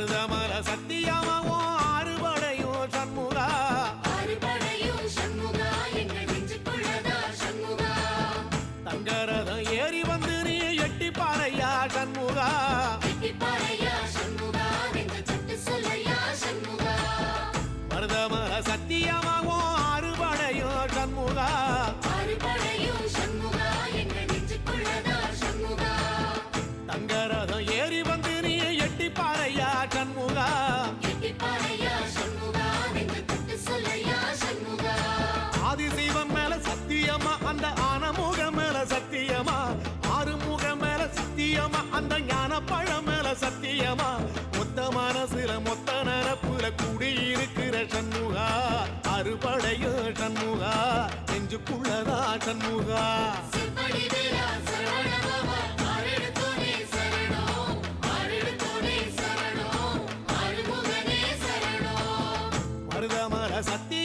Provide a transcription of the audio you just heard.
மருதமல சத்தியமாவும் ஆறுபடையும் சண்முகா ஆறுபடையும் சண்முகா எங்கள் நெஞ்சுக்குள்ளதா சண்முகா தங்கரதம் ஏறி வந்து நீ எட்டி பாறையா சண்முகா எட்டி பாறையா சண்முகா எங்க சட்டு சொல்லையா சண்முகா மருதமல சத்தியமாவும் ஆறுபடையும் சண்முகா ஆறுபடையும் சண்முகா எங்கள் நெஞ்சுக்குள்ளதா சண்முகா தங்கரதம் ஏறி வந்து நீ எட்டி பாறையா சண்முகா எட்டி பாறையா சண்முகா எங்க சட்டு சொல்லையா சண்முகா ஆதிசைவம் மேல சத்தியமா அந்த ஆனமுக மேல சத்தியமா ஆறுமுக மேல சத்தியமா அந்த ஞான பழம் மேல சத்தியமா மொத்த மனசுல மொத்த நரப்புல குடியிருக்கிற சண்முகா அறுபடையோ சண்முகா நெஞ்சுக்குள்ளதா சண்முகா செவ்வடி வேலா சரவணபவா ஆரெடுத்தோனே சரணம் ஆரெடுத்தோனே சரணம் ஆறுமுகனே சரணம் மருதமல சத்திய